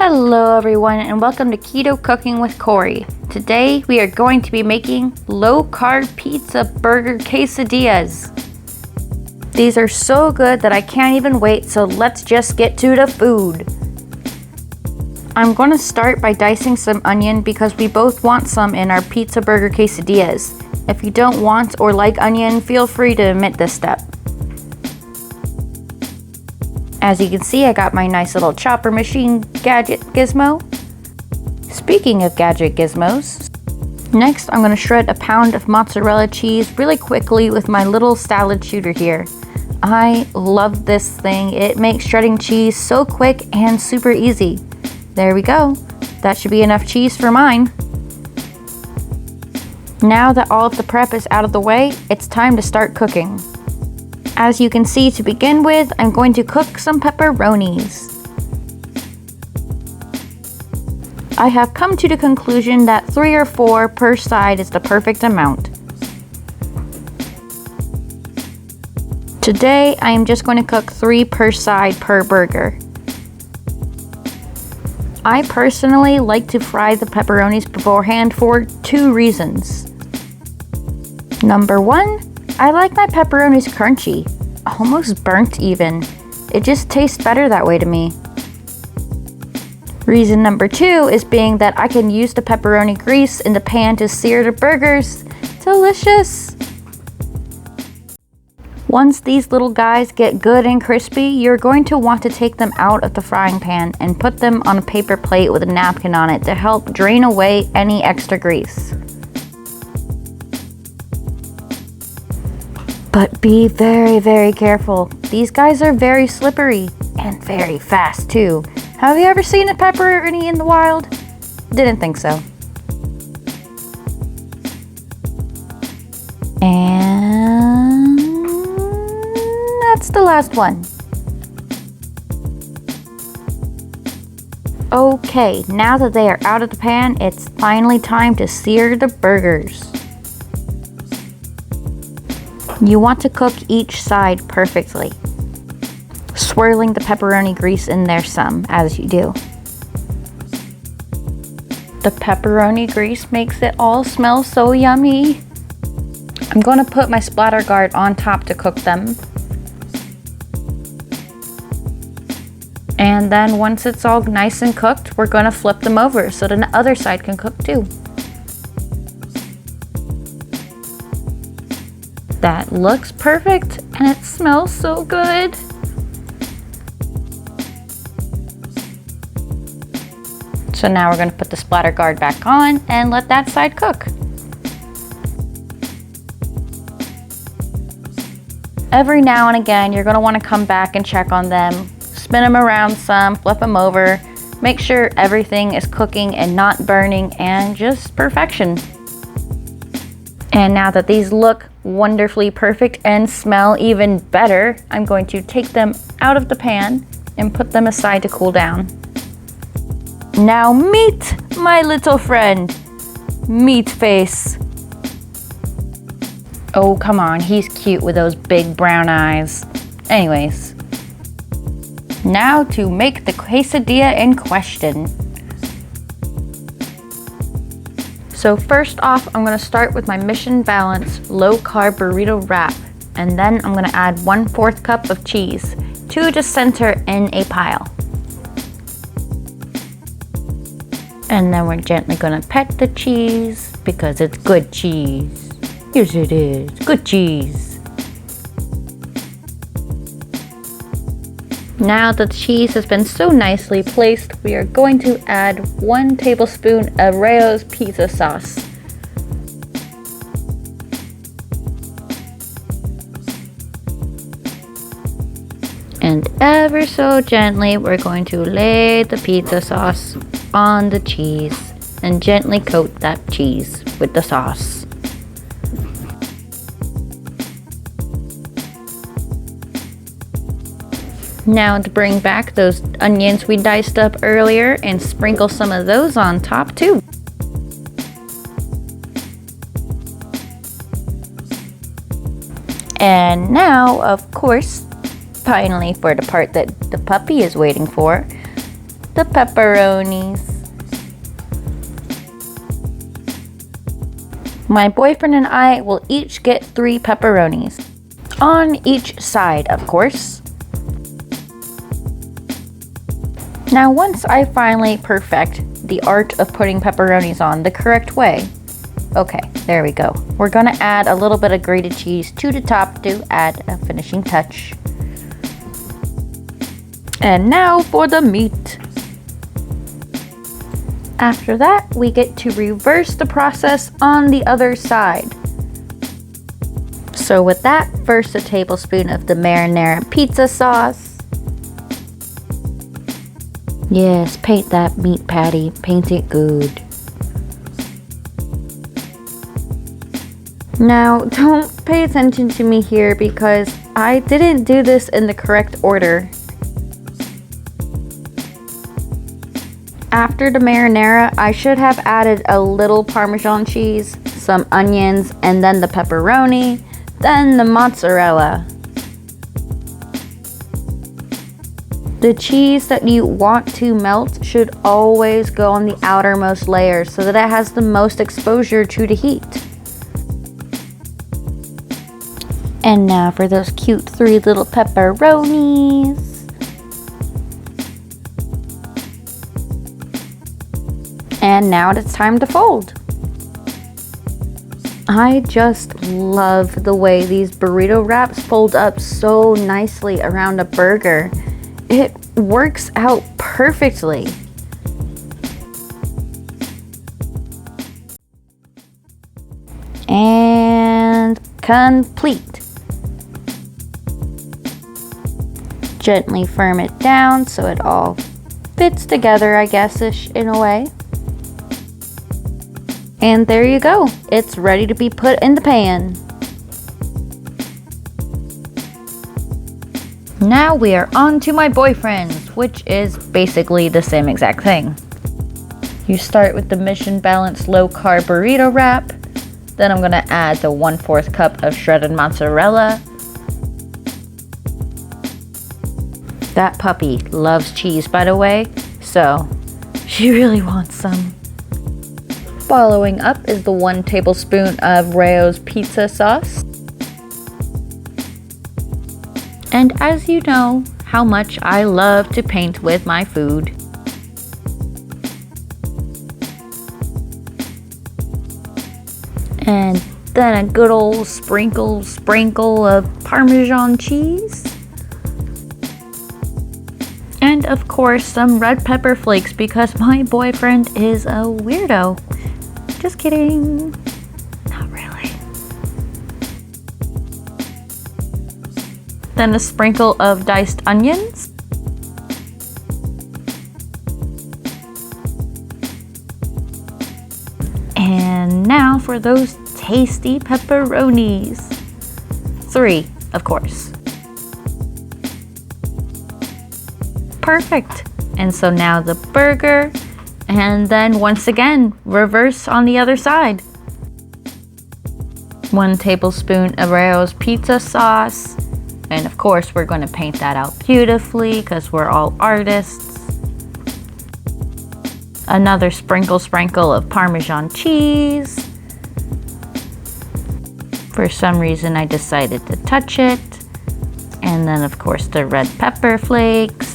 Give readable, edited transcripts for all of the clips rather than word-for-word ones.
Hello everyone and welcome to Keto Cooking with Corey. Today we are going to be making low-carb pizza burger quesadillas. These are so good that I can't even wait, so let's just get to the food. I'm going to start by dicing some onion because we both want some in our pizza burger quesadillas. If you don't want or like onion, feel free to omit this step. As you can see, I got my nice little chopper machine gadget gizmo. Speaking of gadget gizmos, next I'm going to shred a pound of mozzarella cheese really quickly with my little salad shooter here. I love this thing. It makes shredding cheese so quick and super easy. There we go. That should be enough cheese for mine. Now that all of the prep is out of the way, it's time to start cooking. As you can see, to begin with, I'm going to cook some pepperonis. I have come to the conclusion that 3 or 4 per side is the perfect amount. Today, I am just going to cook 3 per side per burger. I personally like to fry the pepperonis beforehand for 2 reasons. Number 1, I like my pepperonis crunchy, almost burnt even. It just tastes better that way to me. Reason number 2 is being that I can use the pepperoni grease in the pan to sear the burgers. Delicious! Once these little guys get good and crispy, you're going to want to take them out of the frying pan and put them on a paper plate with a napkin on it to help drain away any extra grease. But be very, very careful. These guys are very slippery and very fast too. Have you ever seen a pepperoni in the wild? Didn't think so. And that's the last one. Okay, now that they are out of the pan, it's finally time to sear the burgers. You want to cook each side perfectly, swirling the pepperoni grease in there some as you do. The pepperoni grease makes it all smell so yummy. I'm going to put my splatter guard on top to cook them. And then once it's all nice and cooked, we're going to flip them over so the other side can cook too. That looks perfect and it smells so good. So now we're going to put the splatter guard back on and let that side cook. Every now and again, you're going to want to come back and check on them. Spin them around some, flip them over, make sure everything is cooking and not burning, and just perfection. And now that these look wonderfully perfect and smell even better, I'm going to take them out of the pan and put them aside to cool down. Now meet my little friend, Meat Face. Oh, come on, he's cute with those big brown eyes. Anyways, now to make the quesadilla in question. So first off, I'm going to start with my Mission Balance low-carb burrito wrap, and then I'm going to add 1/4 cup of cheese to just center in a pile. And then we're gently going to pet the cheese because it's good cheese. Yes, it is. Good cheese. Now that the cheese has been so nicely placed, we are going to add 1 tablespoon of Rao's pizza sauce. And ever so gently, we're going to lay the pizza sauce on the cheese and gently coat that cheese with the sauce. Now to bring back those onions we diced up earlier and sprinkle some of those on top too. And now, of course, finally for the part that the puppy is waiting for, the pepperonis. My boyfriend and I will each get 3 pepperonis. On each side, of course. Now, once I finally perfect the art of putting pepperonis on the correct way, okay, there we go. We're gonna add a little bit of grated cheese to the top to add a finishing touch. And now for the meat. After that, we get to reverse the process on the other side. So with that, first a tablespoon of the marinara pizza sauce. Yes, paint that meat patty, paint it good. Now, don't pay attention to me here because I didn't do this in the correct order. After the marinara, I should have added a little Parmesan cheese, some onions, and then the pepperoni, then the mozzarella. The cheese that you want to melt should always go on the outermost layer so that it has the most exposure to the heat. And now for those cute 3 little pepperonis. And now it's time to fold. I just love the way these burrito wraps fold up so nicely around a burger. It works out perfectly. And complete. Gently firm it down so it all fits together, I guess-ish in a way. And there you go. It's ready to be put in the pan. Now we are on to my boyfriend's, which is basically the same exact thing. You start with the Mission Balanced Low Carb Burrito Wrap. Then I'm gonna add the 1/4 cup of shredded mozzarella. That puppy loves cheese, by the way, so she really wants some. Following up is the 1 tablespoon of Rao's pizza sauce. And as you know, how much I love to paint with my food. And then a good old sprinkle of Parmesan cheese. And of course, some red pepper flakes because my boyfriend is a weirdo. Just kidding. Not really. Then a sprinkle of diced onions. And now for those tasty pepperonis. 3, of course. Perfect. And so now the burger. And then once again, reverse on the other side. 1 tablespoon of Rao's pizza sauce. And of course, we're going to paint that out beautifully because we're all artists. Another sprinkle of Parmesan cheese. For some reason, I decided to touch it. And then of course, the red pepper flakes.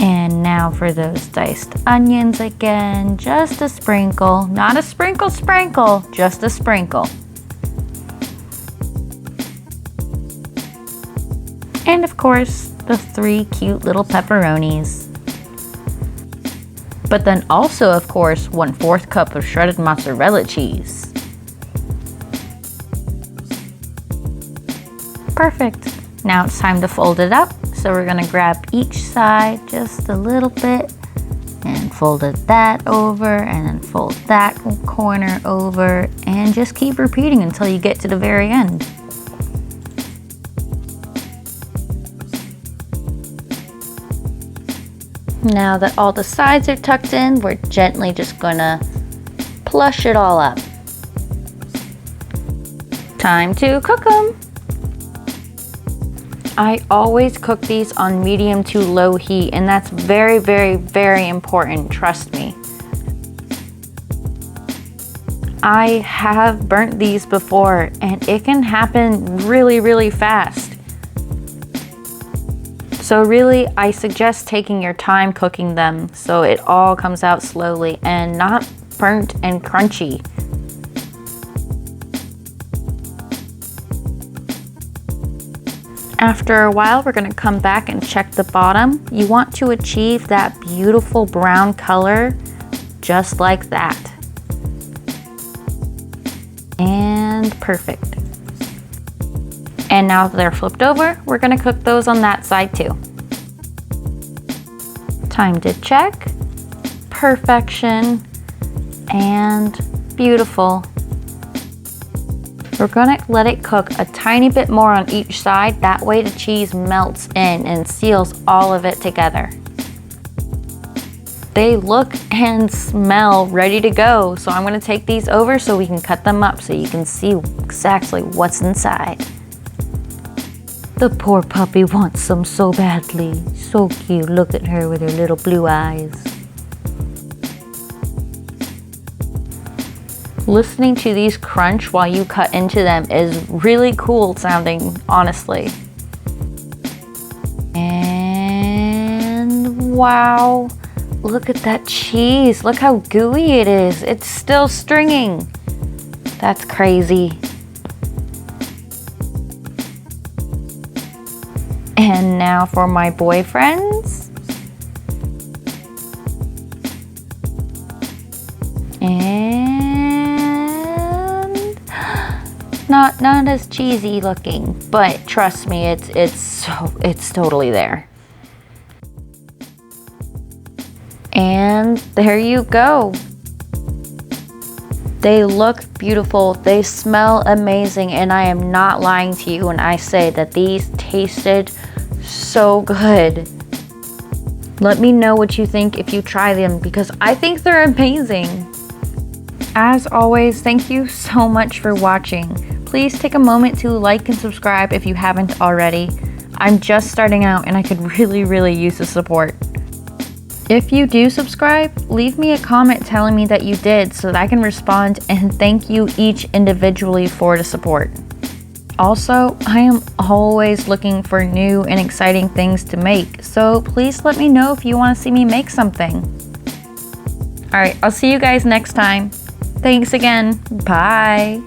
And now for those diced onions again, just a sprinkle, not a sprinkle, just a sprinkle. And of course, the 3 cute little pepperonis. But then also, of course, 1/4 cup of shredded mozzarella cheese. Perfect. Now it's time to fold it up. So we're gonna grab each side just a little bit and fold it that over and then fold that corner over and just keep repeating until you get to the very end. Now that all the sides are tucked in, we're gently just gonna plush it all up. Time to cook them. I always cook these on medium to low heat, and that's very, very, very important, trust me. I have burnt these before, and it can happen really, really fast. So really, I suggest taking your time cooking them so it all comes out slowly and not burnt and crunchy. After a while, we're gonna come back and check the bottom. You want to achieve that beautiful brown color, just like that. And perfect. And now that they're flipped over, we're gonna cook those on that side too. Time to check. Perfection. And beautiful. We're gonna let it cook a tiny bit more on each side. That way the cheese melts in and seals all of it together. They look and smell ready to go. So I'm gonna take these over so we can cut them up so you can see exactly what's inside. The poor puppy wants some so badly. So cute, look at her with her little blue eyes. Listening to these crunch while you cut into them is really cool sounding, honestly. And wow, look at that cheese. Look how gooey it is. It's still stringing. That's crazy. And now for my boyfriends. And not as cheesy looking, but trust me, it's totally there. And there you go. They look beautiful, they smell amazing, and I am not lying to you when I say that these tasted so good. Let me know what you think if you try them, because I think they're amazing. As always, thank you so much for watching. Please take a moment to like and subscribe if you haven't already. I'm just starting out and I could really use the support. If you do subscribe, leave me a comment telling me that you did so that I can respond and thank you each individually for the support. Also, I am always looking for new and exciting things to make, so please let me know if you want to see me make something. Alright, I'll see you guys next time. Thanks again. Bye.